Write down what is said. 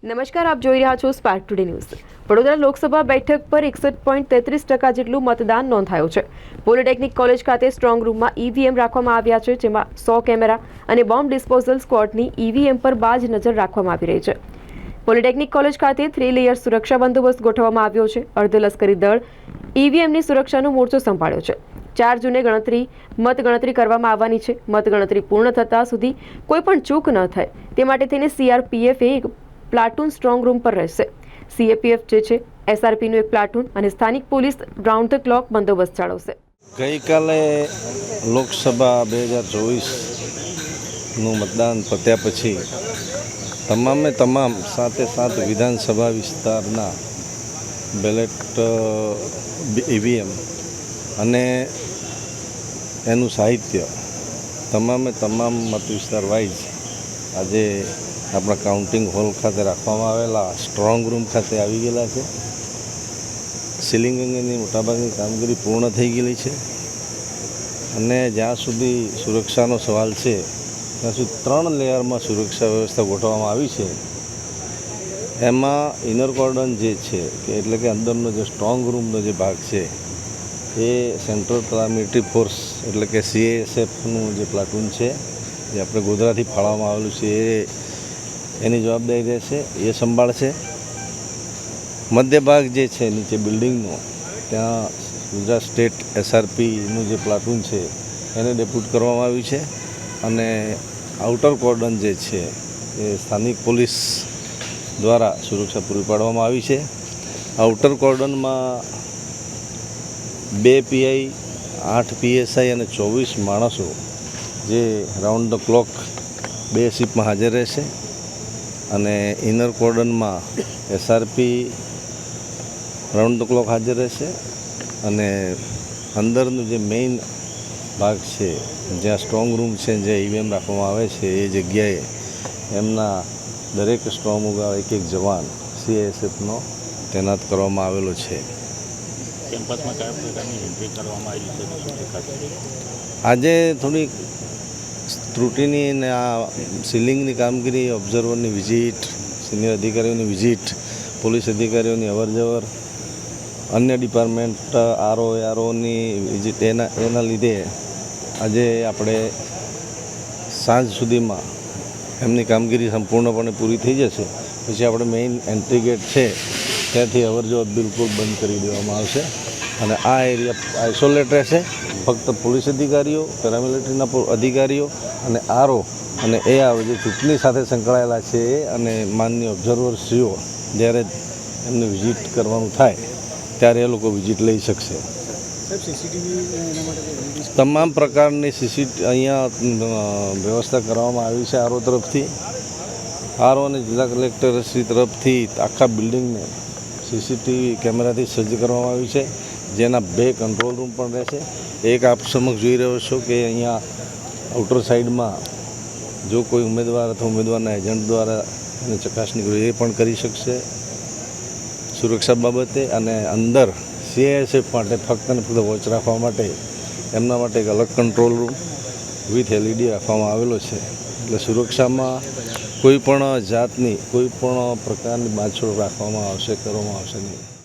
નમસ્કાર, આપ જોઈ રહ્યા છો spark today news. Vadodara Lok Sabha બેઠક પર 61.33% જેટલું મતદાન નોંધાયું છે। પોલિટેકનિક કોલેજ ખાતે સ્ટ્રોંગ રૂમમાં ઈવીએમ રાખવામાં આવ્યા છે, જેમાં 100 કેમેરા અને બોમ્બ ડિસ્પોઝલ સ્ક્વોડની ઈવીએમ પર બાજ નજર રાખવામાં આવી રહી છે। પોલિટેકનિક કોલેજ ખાતે 3 લેયર સુરક્ષા બંદોબસ્ત ગોઠવવામાં આવ્યો છે। અર્ધલશ્કરી દળ ઈવીએમની સુરક્ષાનો મોરચો સંભાળ્યો છે। 4 જૂને મતગણતરી કરવામાં આવવાની છે। મતગણતરી પૂર્ણ થતા સુધી કોઈ પણ ચૂક ન થાય તે માટે થઈને સીઆરપીએફે પ્લાટૂન સ્ટ્રોંગ રૂમ પર રહેશે। સીએપીએફ જે છે એસઆરપીનું એક પ્લાટૂન અને સ્થાનિક પોલીસ રાઉન્ડ ધ ક્લોક બંદોબસ્ત જાળવશે। ગઈકાલે લોકસભા 2024નું મતદાન પત્યા પછી તમામ સાત વિધાનસભા વિસ્તારના બેલેટ ઈવીએમ અને એનું સાહિત્ય તમામ મત વિસ્તાર વાઇઝ આજે આપણા કાઉન્ટિંગ હોલ ખાતે રાખવામાં આવેલા સ્ટ્રોંગ રૂમ ખાતે આવી ગયેલા છે। સીલિંગ અંગેની મોટાભાગની કામગીરી પૂર્ણ થઈ ગયેલી છે અને જ્યાં સુધી સુરક્ષાનો સવાલ છે ત્યાં સુધી 3 લેયરમાં સુરક્ષા વ્યવસ્થા ગોઠવવામાં આવી છે। એમાં ઇનર કોર્ડન જે છે કે એટલે કે અંદરનો જે સ્ટ્રોંગ રૂમનો જે ભાગ છે એ સેન્ટ્રલ પેરામિલિટરી ફોર્સ એટલે કે સીએએસએફનું જે પ્લાટૂન છે જે આપણે ગોધરાથી ફાળવવામાં આવેલું છે એની જવાબદારી રહેશે, એ સંભાળશે। મધ્ય ભાગ જે છે નીચે બિલ્ડિંગનો ત્યાં ગુજરાત સ્ટેટ એસઆરપીનું જે પ્લાટૂન છે એને ડેપ્યુટ કરવામાં આવ્યું છે અને આઉટર કોર્ડન જે છે એ સ્થાનિક પોલીસ દ્વારા સુરક્ષા પૂરી પાડવામાં આવી છે। આઉટર કોર્ડનમાં 2 પીઆઈ, 8 પીએસઆઈ અને 24 માણસો જે રાઉન્ડ ધ ક્લોક 2 શિફ્ટમાં હાજર રહેશે અને ઇનર કોર્ડનમાં એસઆરપી રાઉન્ડ ધ ક્લોક હાજર રહેશે અને અંદરનું જે મેઇન ભાગ છે જ્યાં સ્ટ્રોંગ રૂમ છે જ્યાં ઈવીએમ રાખવામાં આવે છે એ જગ્યાએ એમના દરેક સ્ટ્રોંગ રૂમમાં એક જવાન સીએએસએફનો તૈનાત કરવામાં આવેલો છે। કેમ્પસમાં કયા પ્રકારની એન્ટ્રી કરવામાં આવી છે? આજે થોડીક ત્રુટિની અને આ સીલિંગની કામગીરી, ઓબ્ઝર્વરની વિઝિટ, સિનિયર અધિકારીઓની વિઝિટ, પોલીસ અધિકારીઓની અવરજવર, અન્ય ડિપાર્ટમેન્ટ આરઓની વિઝિટ એના લીધે આજે આપણે સાંજ સુધીમાં એમની કામગીરી સંપૂર્ણપણે પૂરી થઈ જશે। પછી આપણે મેઇન એન્ટ્રી ગેટ છે ત્યાંથી અવરજવર બિલકુલ બંધ કરી દેવામાં આવશે અને આ એરિયા આઇસોલેટ રહેશે। ફક્ત પોલીસ અધિકારીઓ, પેરામિલિટરીના અધિકારીઓ અને આરઓ અને એઆર જે ચૂંટણી સાથે સંકળાયેલા છે અને માનનીય ઓબ્ઝર્વરશ્રીઓ જ્યારે એમને વિઝિટ કરવાનું થાય ત્યારે એ લોકો વિઝિટ લઈ શકશે। તમામ પ્રકારની અહીંયા વ્યવસ્થા કરવામાં આવી છે આરઓ તરફથી। આરઓ અને જિલ્લા કલેક્ટરશ્રી તરફથી આખા બિલ્ડિંગને સીસીટીવી કેમેરાથી સજ્જ કરવામાં આવી છે, જેના 2 કંટ્રોલ રૂમ પણ રહેશે। એક આપ સમક્ષ જોઈ રહ્યો છો કે અહીંયા આઉટર સાઈડમાં જો કોઈ ઉમેદવાર અથવા ઉમેદવારના એજન્ટ દ્વારા એને ચકાસણી કરવી એ પણ કરી શકશે સુરક્ષા બાબતે। અને અંદર સીએએસએફ માટે ફક્ત ને ફક્ત વોચ રાખવા માટે એમના માટે એક અલગ કંટ્રોલ રૂમ વિથ એલઈડી રાખવામાં આવેલો છે। એટલે સુરક્ષામાં કોઈ પણ જાતની કોઈ પણ પ્રકારની બાંધછોડ કરવામાં આવશે નહીં।